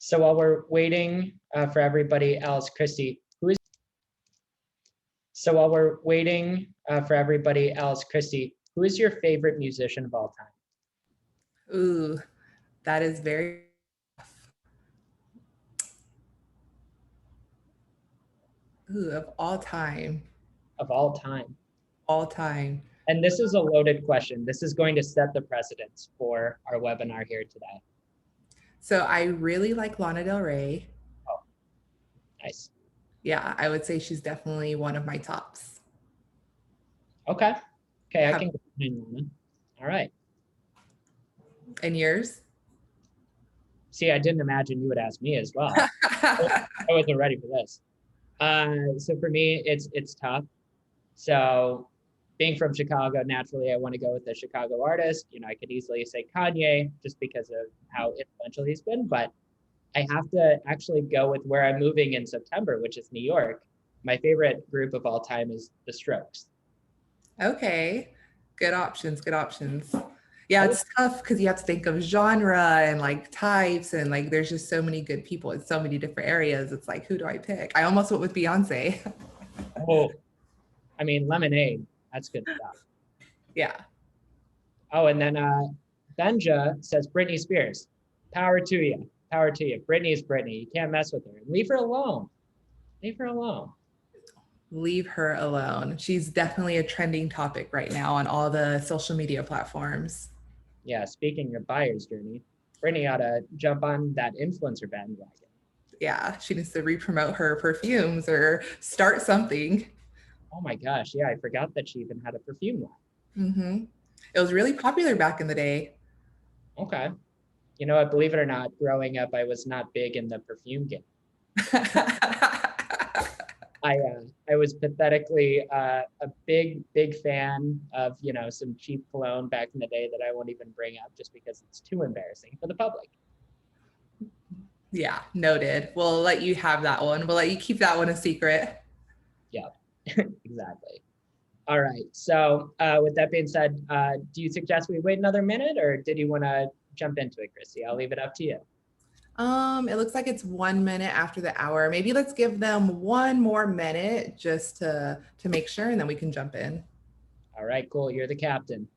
So while we're waiting for everybody else, Kristie, who is your favorite musician of all time? Ooh, that is very tough. Ooh, of all time. Of all time. All time. And this is a loaded question. This is going to set the precedence for our webinar here today. So I really like Lana Del Rey. Oh, nice. Yeah, I would say she's definitely one of my tops. Okay. Okay, I can go behind Lana. All right. And yours? See, I didn't imagine you would ask me as well. I wasn't ready for this. So for me, it's tough. So being from Chicago, naturally, I want to go with a Chicago artist. You know, I could easily say Kanye just because of how influential he's been, but I have to actually go with where I'm moving in September, which is New York. My favorite group of all time is The Strokes. Okay, good options, good options. Yeah, it's tough because you have to think of genre and like types and like there's just so many good people in so many different areas. It's like, who do I pick? I almost went with Beyonce. Oh, I mean, Lemonade, that's good stuff. Yeah. Oh, and then Benja says Britney Spears. Power to you. Power to you. Britney is Britney. You can't mess with her. Leave her alone. Leave her alone. Leave her alone. She's definitely a trending topic right now on all the social media platforms. Yeah, speaking of buyer's journey, Britney ought to jump on that influencer bandwagon. Yeah, she needs to re-promote her perfumes or start something. Oh my gosh, yeah, I forgot that she even had a perfume line. Mm-hmm. It was really popular back in the day. Okay. You know what, believe it or not, growing up, I was not big in the perfume game. I was pathetically a big fan of, you know, some cheap cologne back in the day that I won't even bring up just because it's too embarrassing for the public. Yeah, noted. We'll let you have that one. We'll let you keep that one a secret. Yeah, exactly. All right. So with that being said, do you suggest we wait another minute or did you want to jump into it, Kristie? I'll leave it up to you. It looks like it's 1 minute after the hour. Maybe let's give them one more minute just to make sure, and then we can jump in. All right, cool. You're the captain.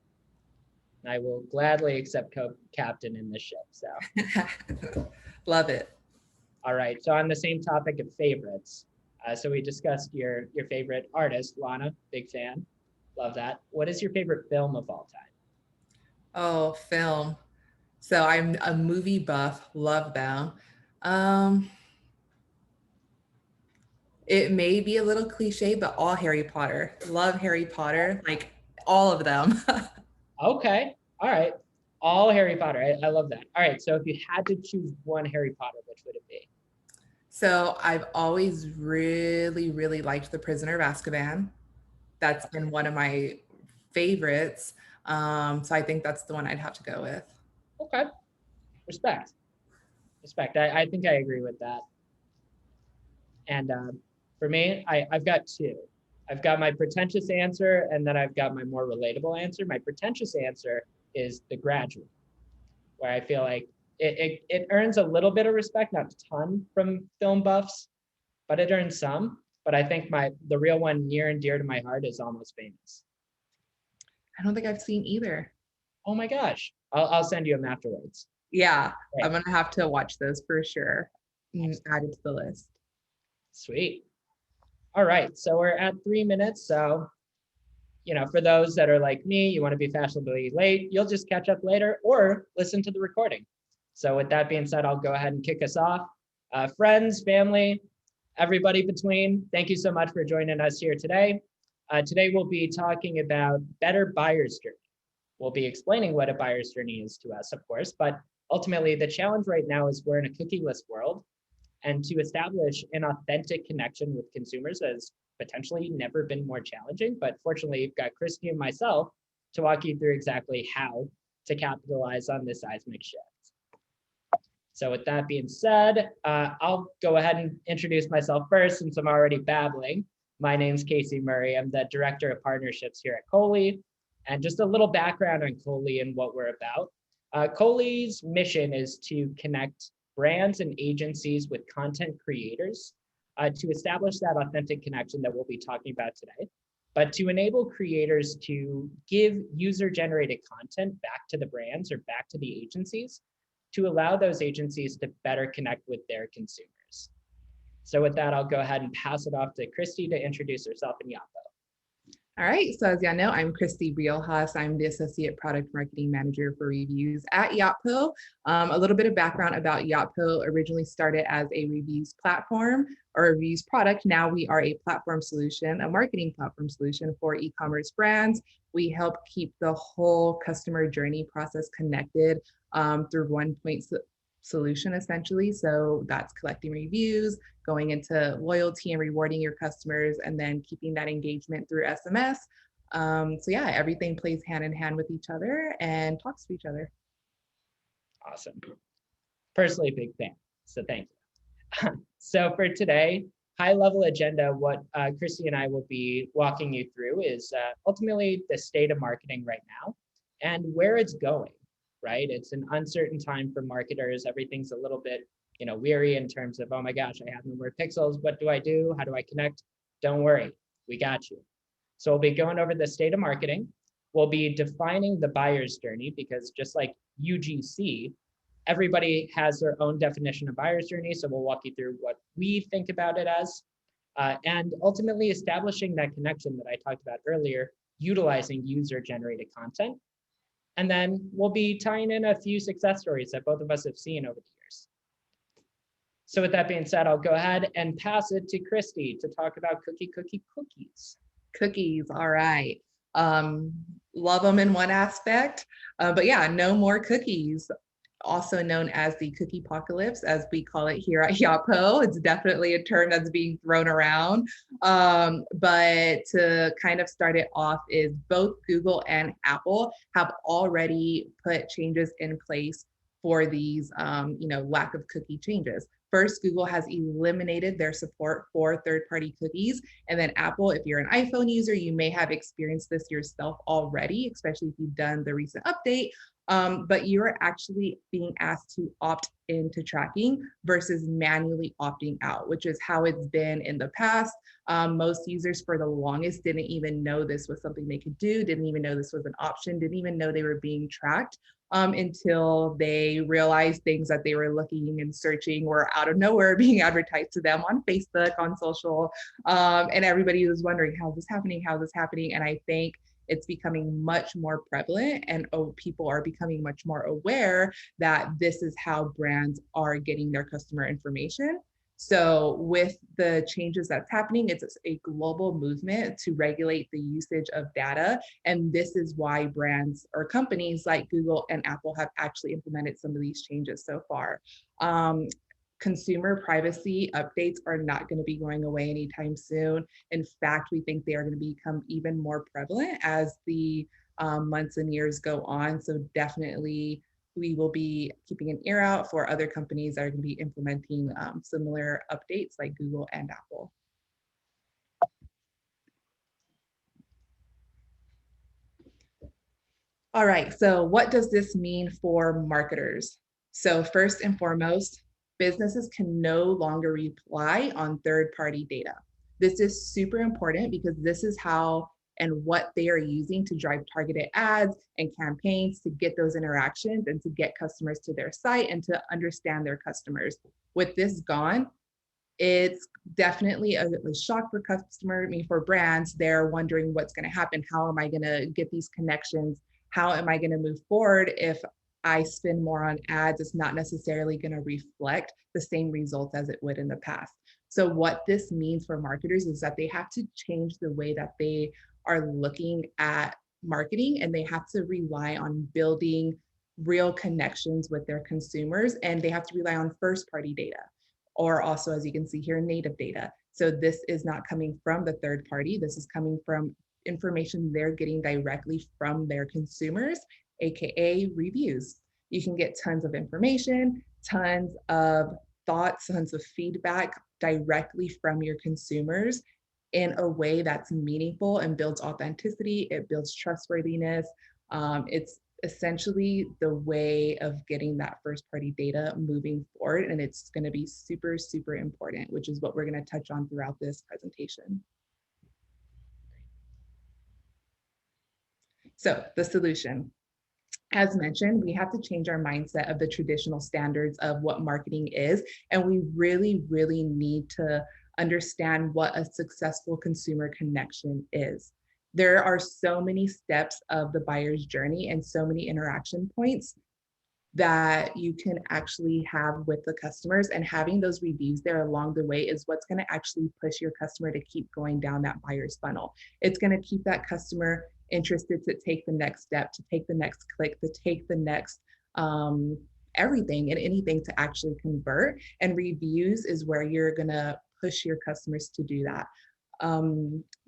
I will gladly accept co-captain in this ship. So, love it. All right. So on the same topic of favorites, so we discussed your favorite artist, Lana. Big fan. Love that. What is your favorite film of all time? Oh, film. So I'm a movie buff. Love them. It may be a little cliche, but all Harry Potter. Love Harry Potter, like all of them. Okay. All right. All Harry Potter. I love that. All right. So if you had to choose one Harry Potter, which would it be? So I've always really liked The Prisoner of Azkaban. That's been one of my favorites. So I think that's the one I'd have to go with. Okay. Respect. Respect. I think I agree with that. And for me, I've got two. I've got my pretentious answer, and then I've got my more relatable answer. My pretentious answer is The Graduate, where I feel like it earns a little bit of respect, not a ton from film buffs, but it earns some. But I think the real one near and dear to my heart is Almost Famous. I don't think I've seen either. Oh my gosh. I'll send you them afterwards. Yeah, I'm gonna have to watch those for sure. Add it to the list. Sweet. All right, so we're at 3 minutes. So, you know, for those that are like me, you want to be fashionably late, you'll just catch up later or listen to the recording. So with that being said, I'll go ahead and kick us off. Friends, family, everybody between, thank you so much for joining us here today. Today we'll be talking about better buyer's journey. We'll be explaining what a buyer's journey is to us, of course, but ultimately the challenge right now is we're in a cookieless world. And to establish an authentic connection with consumers has potentially never been more challenging. But fortunately, you've got Kristie and myself to walk you through exactly how to capitalize on this seismic shift. So with that being said, I'll go ahead and introduce myself first since I'm already babbling. My name's Casey Murray. I'm the Director of Partnerships here at Cohley. And just a little background on Cohley and what we're about. Cohley's mission is to connect brands and agencies with content creators to establish that authentic connection that we'll be talking about today, but to enable creators to give user-generated content back to the brands or back to the agencies to allow those agencies to better connect with their consumers. So with that, I'll go ahead and pass it off to Kristie to introduce herself and Yotpo. All right, so as y'all know, I'm Kristie Riojas. I'm the Associate Product Marketing Manager for Reviews at Yotpo. A little bit of background about Yotpo: originally started as a reviews platform or a reviews product. Now we are a platform solution, a marketing platform solution for e-commerce brands. We help keep the whole customer journey process connected through one point solution, essentially. So that's collecting reviews, going into loyalty and rewarding your customers, and then keeping that engagement through SMS. So yeah, everything plays hand in hand with each other and talks to each other. Awesome. Personally a big fan, so thank you. So for today, high level agenda, what Kristie and I will be walking you through is ultimately the state of marketing right now and where it's going, right? It's an uncertain time for marketers. Everything's a little bit, weary in terms of, oh my gosh, I have no more pixels. What do I do? How do I connect? Don't worry, we got you. So we'll be going over the state of marketing. We'll be defining the buyer's journey, because just like UGC, everybody has their own definition of buyer's journey. So we'll walk you through what we think about it as, and ultimately establishing that connection that I talked about earlier, utilizing user-generated content. And then we'll be tying in a few success stories that both of us have seen over the years. So with that being said, I'll go ahead and pass it to Kristie to talk about cookies. Cookies, all right. Love them in one aspect, but yeah, no more cookies. Also known as the cookie apocalypse, as we call it here at Yotpo. It's definitely a term that's being thrown around. But to kind of start it off is both Google and Apple have already put changes in place for these, lack of cookie changes. First, Google has eliminated their support for third-party cookies. And then Apple, if you're an iPhone user, you may have experienced this yourself already, especially if you've done the recent update. But you're actually being asked to opt into tracking versus manually opting out, which is how it's been in the past. Most users for the longest didn't even know this was something they could do, didn't even know this was an option, didn't even know they were being tracked until they realized things that they were looking and searching were out of nowhere being advertised to them on Facebook, on social, and everybody was wondering, how's this happening? How's this happening? And I think it's becoming much more prevalent, and people are becoming much more aware that this is how brands are getting their customer information. So with the changes that's happening, it's a global movement to regulate the usage of data. And this is why brands or companies like Google and Apple have actually implemented some of these changes so far. Consumer privacy updates are not going to be going away anytime soon. In fact, we think they are going to become even more prevalent as the months and years go on. So definitely we will be keeping an ear out for other companies that are going to be implementing similar updates like Google and Apple. All right, so what does this mean for marketers? So first and foremost, businesses can no longer rely on third-party data. This is super important because this is how and what they are using to drive targeted ads and campaigns to get those interactions and to get customers to their site and to understand their customers. With this gone, it's definitely a shock for customers. I mean, for brands, they're wondering what's going to happen. How am I going to get these connections? How am I going to move forward if I spend more on ads? It's not necessarily going to reflect the same results as it would in the past. So what this means for marketers is that they have to change the way that they are looking at marketing, and they have to rely on building real connections with their consumers, and they have to rely on first-party data, or also, as you can see here, native data. So this is not coming from the third party. This is coming from information they're getting directly from their consumers, AKA reviews. You can get tons of information, tons of thoughts, tons of feedback directly from your consumers in a way that's meaningful and builds authenticity. It builds trustworthiness. It's essentially the way of getting that first party data moving forward. And it's going to be super, super important, which is what we're going to touch on throughout this presentation. So the solution. As mentioned, we have to change our mindset of the traditional standards of what marketing is. And we really, really need to understand what a successful consumer connection is. There are so many steps of the buyer's journey and so many interaction points that you can actually have with the customers, and having those reviews there along the way is what's going to actually push your customer to keep going down that buyer's funnel. It's going to keep that customer interested to take the next step, to take the next click, to take the next everything and anything to actually convert. And reviews is where you're going to push your customers to do that.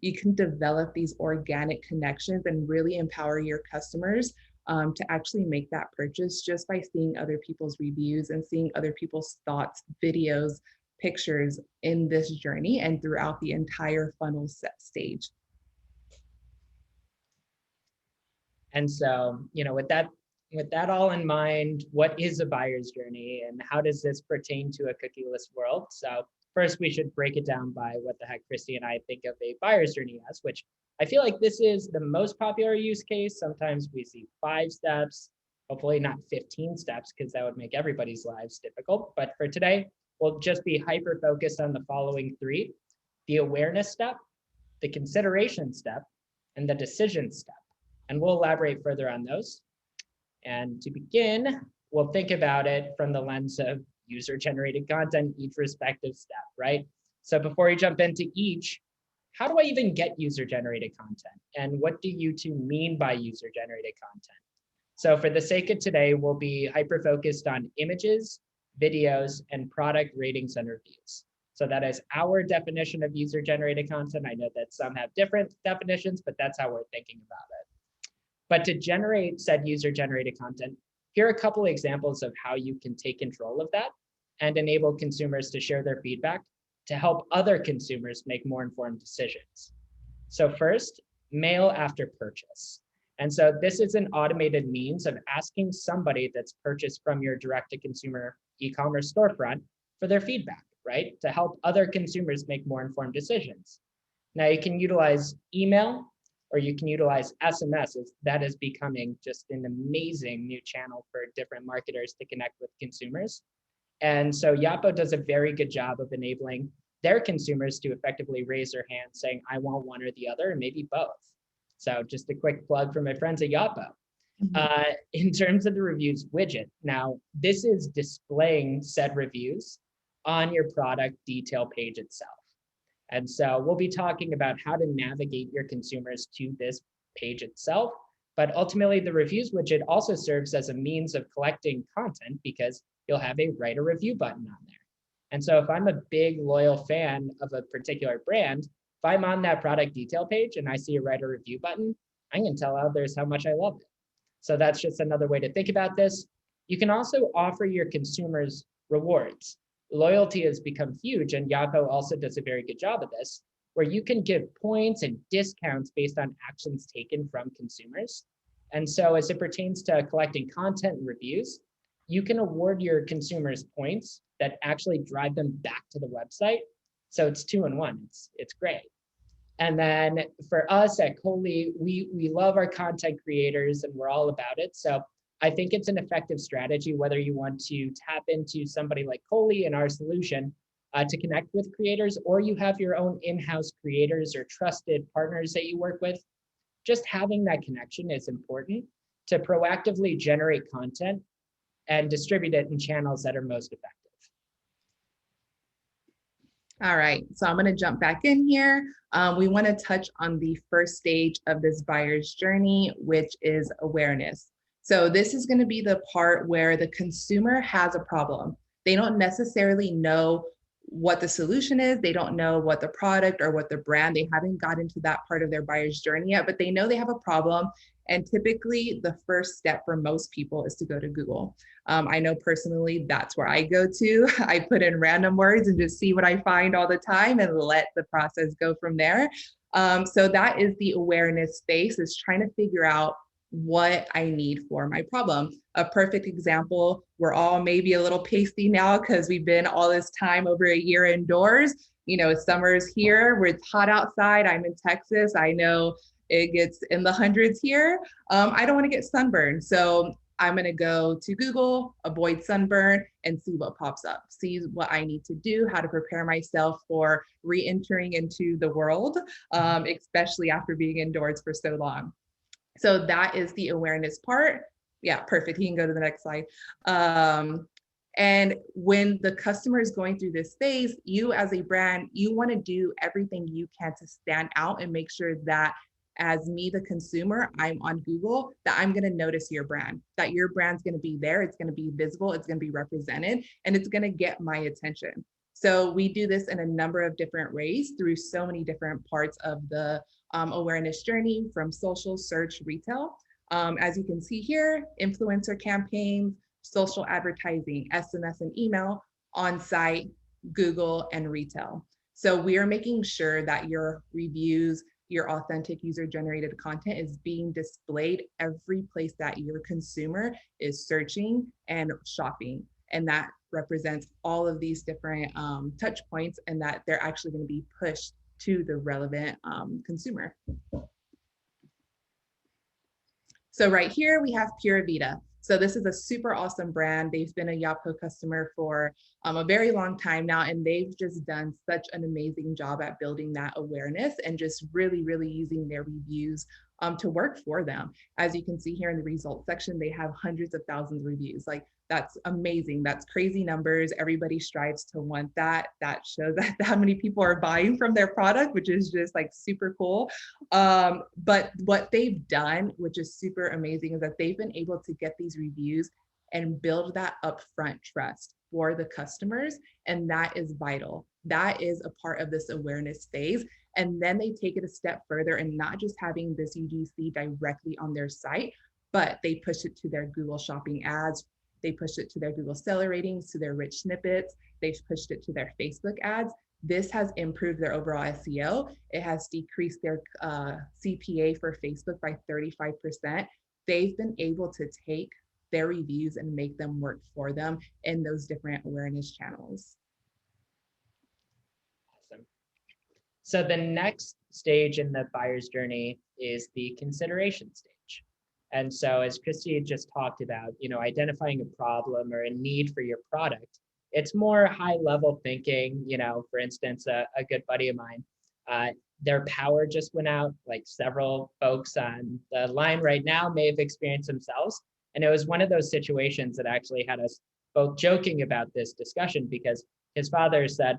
You can develop these organic connections and really empower your customers to actually make that purchase just by seeing other people's reviews and seeing other people's thoughts, videos, pictures in this journey and throughout the entire funnel set stage. And so, with that all in mind, what is a buyer's journey and how does this pertain to a cookieless world? So first, we should break it down by what the heck Kristie and I think of a buyer's journey as, which I feel like this is the most popular use case. Sometimes we see 5 steps, hopefully not 15 steps, because that would make everybody's lives difficult. But for today, we'll just be hyper-focused on the following 3: the awareness step, the consideration step, and the decision step. And we'll elaborate further on those. And to begin, we'll think about it from the lens of user-generated content, each respective step, right? So before we jump into each, how do I even get user-generated content? And what do you two mean by user-generated content? So for the sake of today, we'll be hyper-focused on images, videos, and product ratings and reviews. So that is our definition of user-generated content. I know that some have different definitions, but that's how we're thinking about it. But to generate said user-generated content, here are a couple of examples of how you can take control of that and enable consumers to share their feedback to help other consumers make more informed decisions. So first, mail after purchase. And so this is an automated means of asking somebody that's purchased from your direct-to-consumer e-commerce storefront for their feedback, right? To help other consumers make more informed decisions. Now you can utilize email, or you can utilize SMS. That is becoming just an amazing new channel for different marketers to connect with consumers. And so Yotpo does a very good job of enabling their consumers to effectively raise their hand saying, I want one or the other, and maybe both. So just a quick plug for my friends at Yotpo. In terms of the reviews widget, now this is displaying said reviews on your product detail page itself. And so we'll be talking about how to navigate your consumers to this page itself. But ultimately, the reviews widget also serves as a means of collecting content because you'll have a write a review button on there. And so if I'm a big loyal fan of a particular brand, if I'm on that product detail page and I see a write a review button, I can tell others how much I love it. So that's just another way to think about this. You can also offer your consumers rewards. Loyalty has become huge, and Yotpo also does a very good job of this, where you can give points and discounts based on actions taken from consumers. And so as it pertains to collecting content and reviews, you can award your consumers points that actually drive them back to the website. So it's 2-in-1, it's great. And then for us at Cohley, we love our content creators and we're all about it. So I think it's an effective strategy, whether you want to tap into somebody like Cohley and our solution to connect with creators, or you have your own in-house creators or trusted partners that you work with. Just having that connection is important to proactively generate content and distribute it in channels that are most effective. All right, so I'm going to jump back in here. We want to touch on the first stage of this buyer's journey, which is awareness. So this is going to be the part where the consumer has a problem. They don't necessarily know what the solution is. They don't know what the product or what the brand, they haven't gotten to that part of their buyer's journey yet, but they know they have a problem. And typically the first step for most people is to go to Google. I know personally that's where I go to. I put in random words and just see what I find all the time and let the process go from there. So that is the awareness space, is trying to figure out what I need for my problem. A perfect example, we're all maybe a little pasty now because we've been all this time, over a year indoors. You know, summer's here, where it's hot outside. I'm in Texas. I know it gets in the hundreds here. I don't want to get sunburned. So I'm going to go to Google, avoid sunburn, and see what pops up, see what I need to do, how to prepare myself for re-entering into the world, especially after being indoors for so long. So that is the awareness part. Yeah, perfect. You can go to the next slide. And when the customer is going through this phase, you as a brand, you want to do everything you can to stand out and make sure that as me, the consumer, I'm on Google, that I'm going to notice your brand, that your brand's going to be there. It's going to be visible. It's going to be represented, and it's going to get my attention. So we do this in a number of different ways through so many different parts of the awareness journey, from social, search, retail. As you can see here, influencer campaigns, social advertising, SMS and email, on-site, Google, and retail. So we are making sure that your reviews, your authentic user-generated content is being displayed every place that your consumer is searching and shopping. And that represents all of these different touch points, and that they're actually going to be pushed to the relevant consumer. So right here we have Pura Vida. So this is a super awesome brand. They've been a Yotpo customer for a very long time now, and they've just done such an amazing job at building that awareness and just really, really using their reviews to work for them. As you can see here in the results section, they have hundreds of thousands of reviews. Like, that's amazing. That's crazy numbers. Everybody strives to want that. That shows that how many people are buying from their product, which is just like super cool. But what they've done, which is super amazing, is that they've been able to get these reviews and build that upfront trust for the customers. And that is vital. That is a part of this awareness phase. And then they take it a step further, and not just having this UGC directly on their site, but they push it to their Google shopping ads. They pushed it to their Google seller ratings, to their rich snippets. They've pushed it to their Facebook ads. This has improved their overall SEO. It has decreased their CPA for Facebook by 35%. They've been able to take their reviews and make them work for them in those different awareness channels. Awesome. So the next stage in the buyer's journey is the consideration stage. And so, as Kristie just talked about, identifying a problem or a need for your product, it's more high level thinking. For instance, a good buddy of mine, their power just went out. Like, several folks on the line right now may have experienced themselves. And it was one of those situations that actually had us both joking about this discussion, because his father said,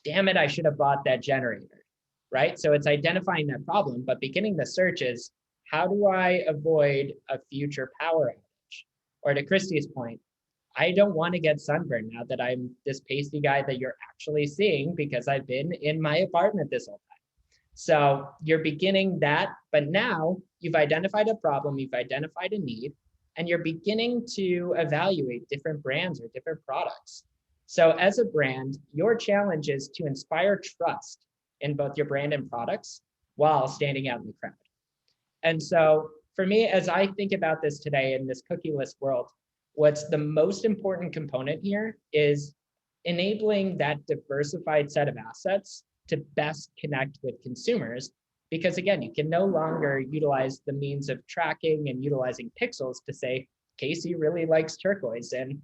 damn it, I should have bought that generator, right? So it's identifying that problem, but beginning the search is, how do I avoid a future power outage? Or to Kristie's point, I don't want to get sunburned now that I'm this pasty guy that you're actually seeing, because I've been in my apartment this whole time. So you're beginning that, but now you've identified a problem, you've identified a need, and you're beginning to evaluate different brands or different products. So as a brand, your challenge is to inspire trust in both your brand and products while standing out in the crowd. And so for me, as I think about this today in this cookieless world, what's the most important component here is enabling that diversified set of assets to best connect with consumers. Because again, you can no longer utilize the means of tracking and utilizing pixels to say, Casey really likes turquoise. And,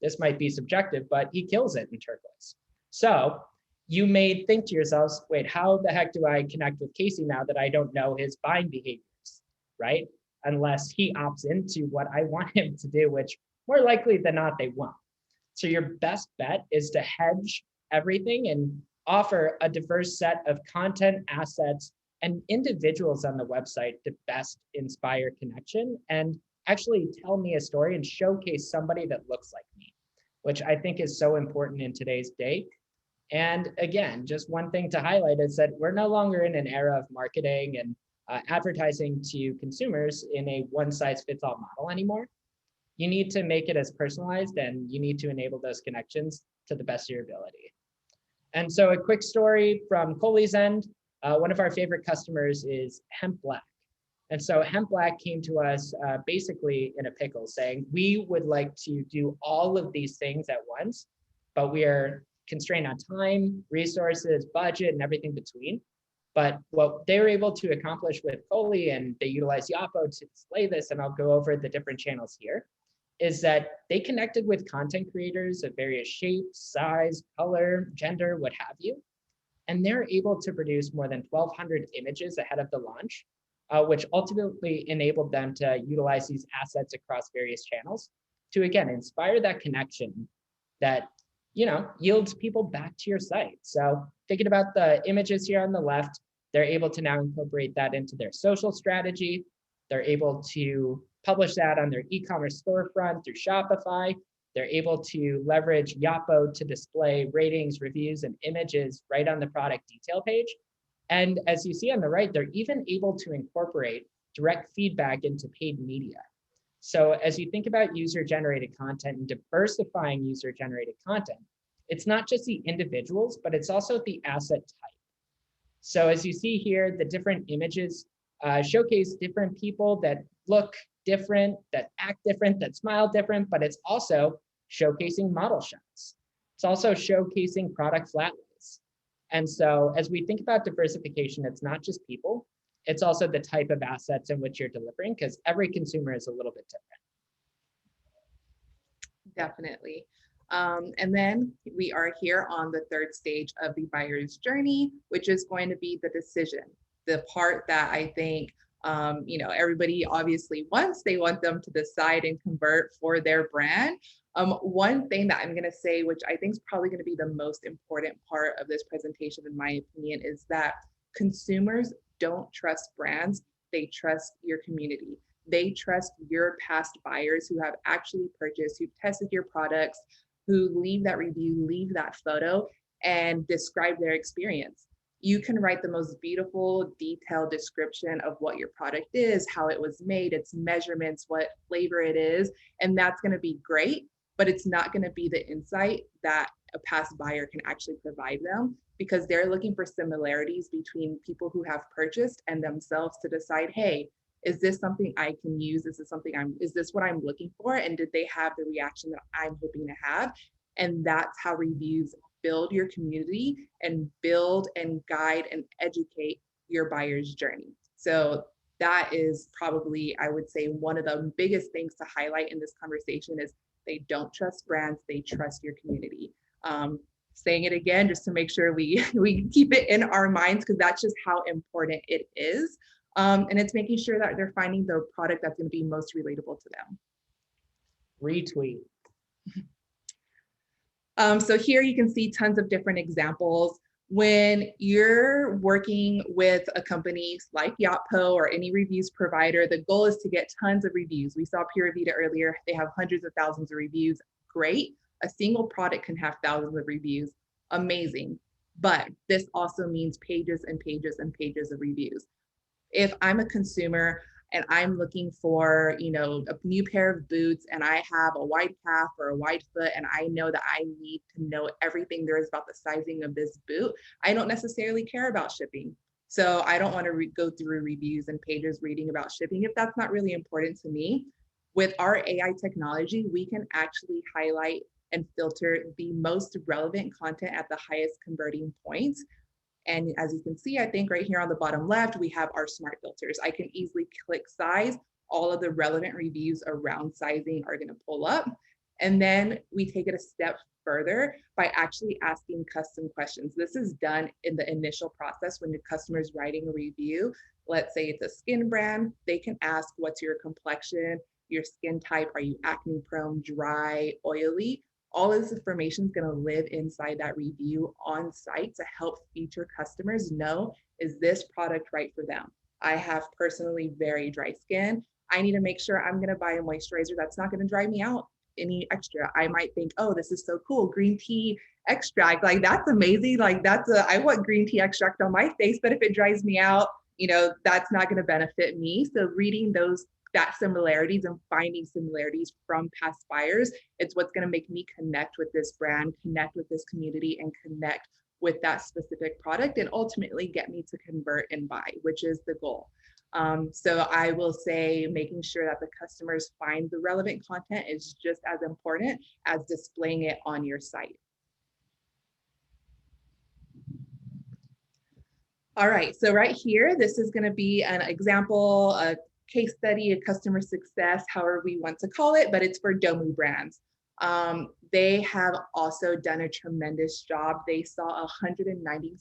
this might be subjective, but he kills it in turquoise. So you may think to yourselves, wait, how the heck do I connect with Casey now that I don't know his buying behaviors, right? Unless he opts into what I want him to do, which more likely than not, they won't. So your best bet is to hedge everything and offer a diverse set of content, assets, and individuals on the website to best inspire connection and actually tell me a story and showcase somebody that looks like me, which I think is so important in today's day. And again, just one thing to highlight is that we're no longer in an era of marketing and advertising to consumers in a one-size-fits-all model anymore. You need to make it as personalized, and you need to enable those connections to the best of your ability. And so a quick story from Cohley's end. One of our favorite customers is Hemp Black. And so Hemp Black came to us basically in a pickle saying, we would like to do all of these things at once, but we are constrained on time, resources, budget, and everything between. But what they were able to accomplish with Cohley, and they utilize Yotpo to display this, and I'll go over the different channels here, is that they connected with content creators of various shapes, size, color, gender, what have you. And they're able to produce more than 1,200 images ahead of the launch, which ultimately enabled them to utilize these assets across various channels to, again, inspire that connection that, yields people back to your site. So thinking about the images here on the left, they're able to now incorporate that into their social strategy. They're able to publish that on their e-commerce storefront through Shopify. They're able to leverage Yotpo to display ratings, reviews, and images right on the product detail page. And as you see on the right, they're even able to incorporate direct feedback into paid media. So as you think about user-generated content and diversifying user-generated content, it's not just the individuals, but it's also the asset type. So as you see here, the different images showcase different people that look different, that act different, that smile different, but it's also showcasing model shots. It's also showcasing product flat lays. And so as we think about diversification, it's not just people, it's also the type of assets in which you're delivering, because every consumer is a little bit different. Definitely. And then we are here on the third stage of the buyer's journey, which is going to be the decision, the part that I think everybody obviously wants. They want them to decide and convert for their brand. One thing that I'm going to say, which I think is probably going to be the most important part of this presentation, in my opinion, is that consumers don't trust brands. They trust your community. They trust your past buyers who have actually purchased, who've tested your products, who leave that review, leave that photo, and describe their experience. You can write the most beautiful, detailed description of what your product is, how it was made, its measurements, what flavor it is, and that's going to be great, but it's not going to be the insight that a past buyer can actually provide them, because they're looking for similarities between people who have purchased and themselves to decide, hey, is this something I can use? Is this what I'm looking for? And did they have the reaction that I'm hoping to have? And that's how reviews build your community and build and guide and educate your buyer's journey. So that is probably, I would say, one of the biggest things to highlight in this conversation is they don't trust brands, they trust your community. Saying it again, just to make sure we keep it in our minds, because that's just how important it is. And it's making sure that they're finding the product that's going to be most relatable to them. Retweet. So here you can see tons of different examples. When you're working with a company like Yotpo or any reviews provider, the goal is to get tons of reviews. We saw Pura Vida earlier. They have hundreds of thousands of reviews. Great. A single product can have thousands of reviews. Amazing. But this also means pages and pages and pages of reviews. If I'm a consumer and I'm looking for, a new pair of boots, and I have a wide calf or a wide foot, and I know that I need to know everything there is about the sizing of this boot, I don't necessarily care about shipping. So I don't want to go through reviews and pages reading about shipping if that's not really important to me. With our AI technology, we can actually highlight and filter the most relevant content at the highest converting points. And as you can see, I think right here on the bottom left, we have our smart filters. I can easily click size. All of the relevant reviews around sizing are going to pull up. And then we take it a step further by actually asking custom questions. This is done in the initial process when the customer is writing a review. Let's say it's a skin brand. They can ask, what's your complexion, your skin type? Are you acne prone, dry, oily? All of this information is going to live inside that review on site to help future customers know, is this product right for them? I have personally very dry skin. I need to make sure I'm going to buy a moisturizer that's not going to dry me out any extra. I might think, oh, this is so cool, green tea extract, like that's amazing. Like I want green tea extract on my face, but if it dries me out, that's not going to benefit me. So reading that similarities and finding similarities from past buyers, it's what's going to make me connect with this brand, connect with this community, and connect with that specific product, and ultimately get me to convert and buy, which is the goal. So I will say making sure that the customers find the relevant content is just as important as displaying it on your site. All right, so right here, this is going to be an example, a case study, a customer success, however we want to call it, but it's for Domu brands. They have also done a tremendous job. They saw 96%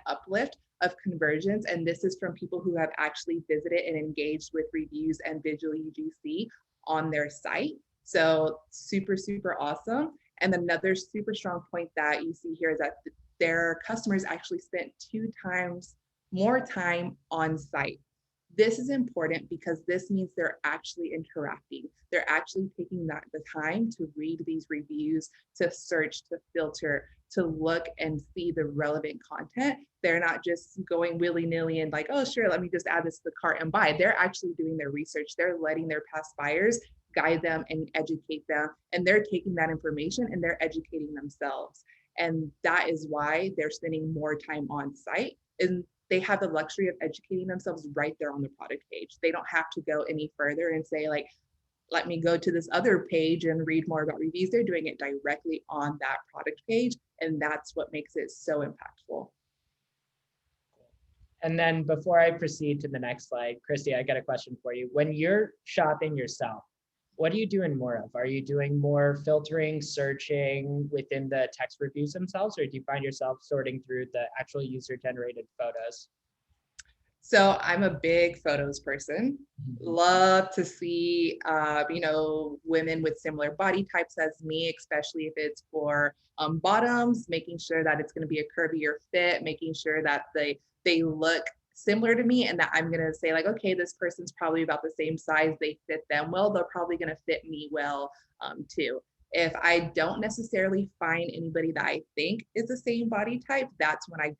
uplift of conversions, and this is from people who have actually visited and engaged with reviews and visual UGC on their site. So super, super awesome. And another super strong point that you see here is that their customers actually spent 2 times more time on site. This is important because this means they're actually interacting. They're actually taking the time to read these reviews, to search, to filter, to look and see the relevant content. They're not just going willy-nilly and like, oh, sure, let me just add this to the cart and buy. They're actually doing their research. They're letting their past buyers guide them and educate them. And they're taking that information and they're educating themselves. And that is why they're spending more time on site. And they have the luxury of educating themselves right there on the product page. They don't have to go any further and say like, let me go to this other page and read more about reviews. They're doing it directly on that product page. And that's what makes it so impactful. And then before I proceed to the next slide, Kristie, I got a question for you. When you're shopping yourself, what are you doing more of? Are you doing more filtering, searching within the text reviews themselves, or do you find yourself sorting through the actual user-generated photos? So I'm a big photos person. Love to see, women with similar body types as me, especially if it's for bottoms, making sure that it's going to be a curvier fit, making sure that they look similar to me and that I'm going to say like, okay, this person's probably about the same size. They fit them well. They're probably going to fit me well too. If I don't necessarily find anybody that I think is the same body type, that's when I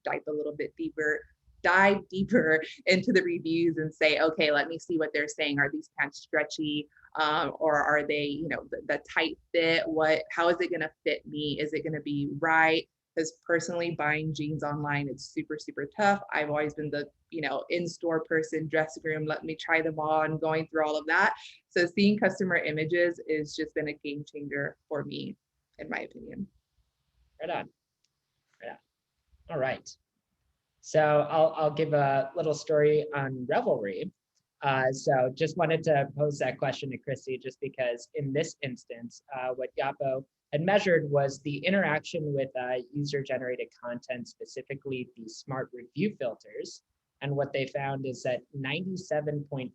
dive deeper into the reviews and say, okay, let me see what they're saying. Are these pants stretchy? Or are they, the tight fit? How is it going to fit me? Is it going to be right? Because personally, buying jeans online, it's super, super tough. I've always been the, in-store person, dressing room, let me try them on, going through all of that. So seeing customer images is just been a game changer for me, in my opinion. Right on. All right. So I'll give a little story on Revelry. So just wanted to pose that question to Kristie, just because in this instance, what Yotpo had measured was the interaction with user-generated content, specifically the smart review filters. And what they found is that 97.4%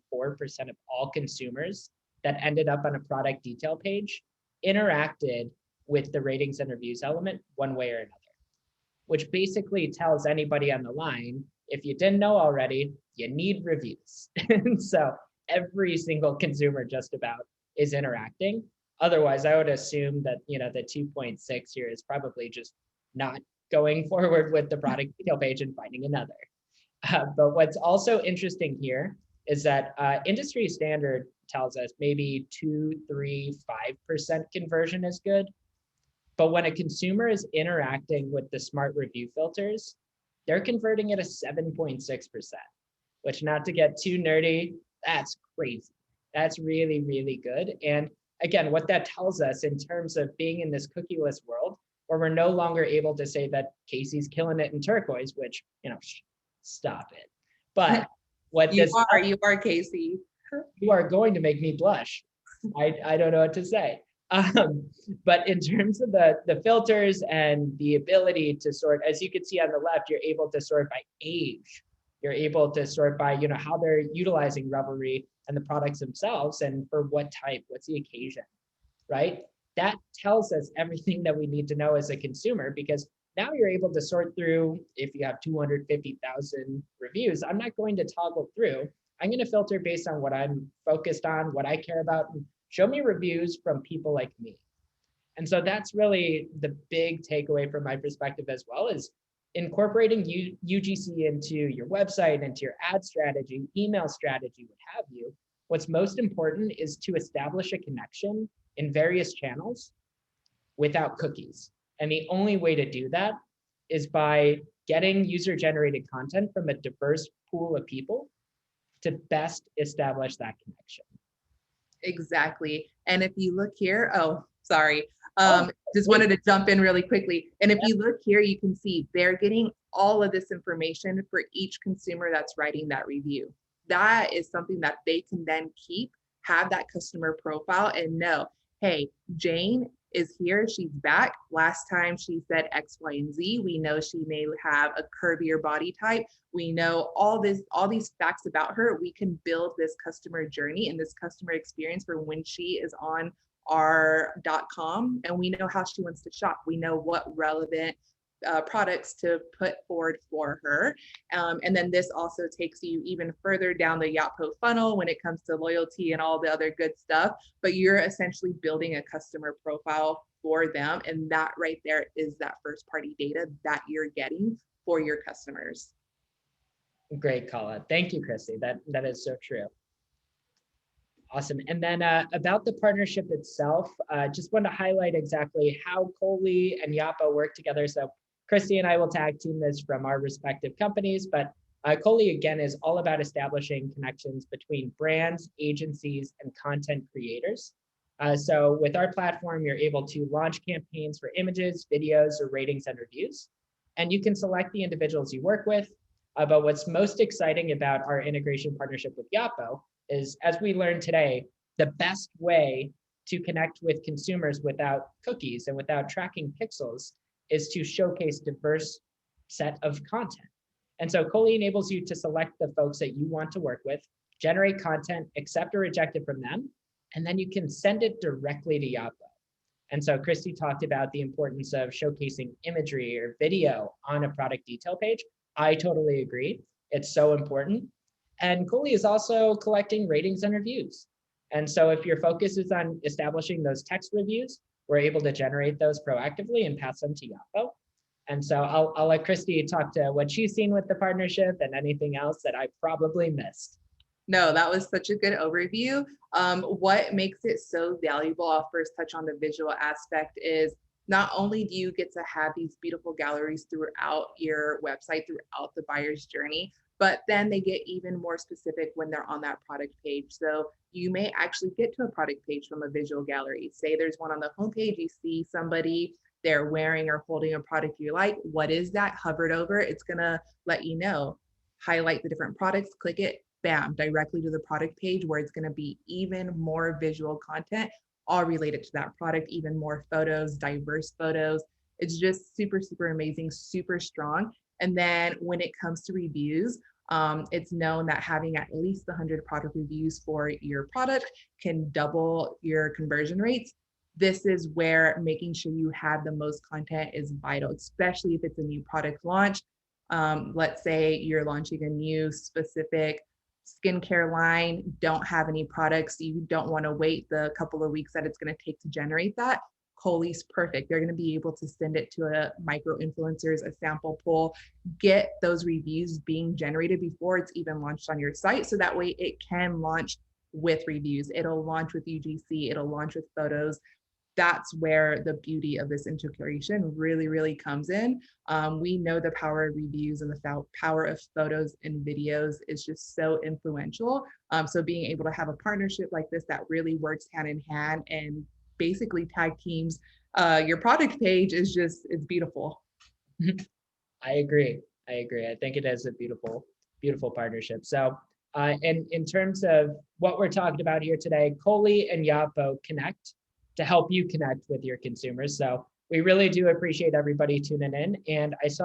of all consumers that ended up on a product detail page interacted with the ratings and reviews element one way or another, which basically tells anybody on the line, if you didn't know already, you need reviews. And so every single consumer just about is interacting. Otherwise, I would assume that the 2.6 here is probably just not going forward with the product detail page and finding another. But what's also interesting here is that industry standard tells us maybe 2, 3, 5% conversion is good. But when a consumer is interacting with the smart review filters, they're converting at a 7.6%, which, not to get too nerdy, that's crazy. That's really, really good. And again, what that tells us in terms of being in this cookieless world, where we're no longer able to say that Casey's killing it in turquoise, which, stop it. But what you are Casey. You are going to make me blush. I don't know what to say. But in terms of the filters and the ability to sort, as you can see on the left, you're able to sort by age. You're able to sort by, how they're utilizing Revelry and the products themselves and for what type, what's the occasion, right? That tells us everything that we need to know as a consumer, because now you're able to sort through, if you have 250,000 reviews, I'm not going to toggle through. I'm going to filter based on what I'm focused on, what I care about. Show me reviews from people like me. And so that's really the big takeaway from my perspective as well, is incorporating UGC into your website, into your ad strategy, email strategy, what have you. What's most important is to establish a connection in various channels without cookies. And the only way to do that is by getting user-generated content from a diverse pool of people to best establish that connection. Exactly. And if you look here, oh, sorry. Oh, Just wait. wanted to jump in really quickly. And if you look here, you can see they're getting all of this information for each consumer that's writing that review. That is something that they can then keep, have that customer profile and know, hey, Jane is here. She's back. Last time she said X, Y, and Z. We know she may have a curvier body type. We know all these facts about her. We can build this customer journey and this customer experience for when she is on our .com, and we know how she wants to shop. We know what relevant products to put forward for her. And then this also takes you even further down the Yotpo funnel when it comes to loyalty and all the other good stuff, but you're essentially building a customer profile for them. And that right there is that first party data that you're getting for your customers. Great call out. Thank you, Kristie. That is so true. Awesome. And then about the partnership itself, just want to highlight exactly how Cohley and Yotpo work together. So Kristie and I will tag team this from our respective companies, but Cohley, again, is all about establishing connections between brands, agencies, and content creators. So with our platform, you're able to launch campaigns for images, videos, or ratings and reviews. And you can select the individuals you work with. But what's most exciting about our integration partnership with Yotpo is, as we learned today, the best way to connect with consumers without cookies and without tracking pixels is to showcase diverse set of content. And so Cohley enables you to select the folks that you want to work with, generate content, accept or reject it from them, and then you can send it directly to Yotpo. And so Kristie talked about the importance of showcasing imagery or video on a product detail page. I totally agree. It's so important. And Cohley is also collecting ratings and reviews. And so if your focus is on establishing those text reviews, we're able to generate those proactively and pass them to Yotpo. And so I'll let Kristie talk to what she's seen with the partnership and anything else that I probably missed. No, that was such a good overview. What makes it so valuable, I'll first touch on the visual aspect, is not only do you get to have these beautiful galleries throughout your website, throughout the buyer's journey, but then they get even more specific when they're on that product page. So you may actually get to a product page from a visual gallery. Say there's one on the homepage, you see somebody, they're wearing or holding a product you like. What is that? Hovered over, it's gonna let you know. Highlight the different products, click it, bam, directly to the product page where it's gonna be even more visual content, all related to that product, even more photos, diverse photos. It's just super, super amazing, super strong. And then when it comes to reviews, it's known that having at least 100 product reviews for your product can double your conversion rates. This is where making sure you have the most content is vital, especially if it's a new product launch. Let's say you're launching a new specific skincare line, don't have any products, you don't want to wait the couple of weeks that it's going to take to generate that. Cohley's perfect. They're going to be able to send it to a micro influencers, a sample pool, get those reviews being generated before it's even launched on your site. So that way it can launch with reviews. It'll launch with UGC, it'll launch with photos. That's where the beauty of this integration really, really comes in. We know the power of reviews and the power of photos and videos is just so influential. So being able to have a partnership like this that really works hand in hand and basically tag teams your product page is just, it's beautiful. I agree. I think it is a beautiful, beautiful partnership. So and in terms of what we're talking about here today, Cohley and Yotpo connect to help you connect with your consumers. So we really do appreciate everybody tuning in. And I saw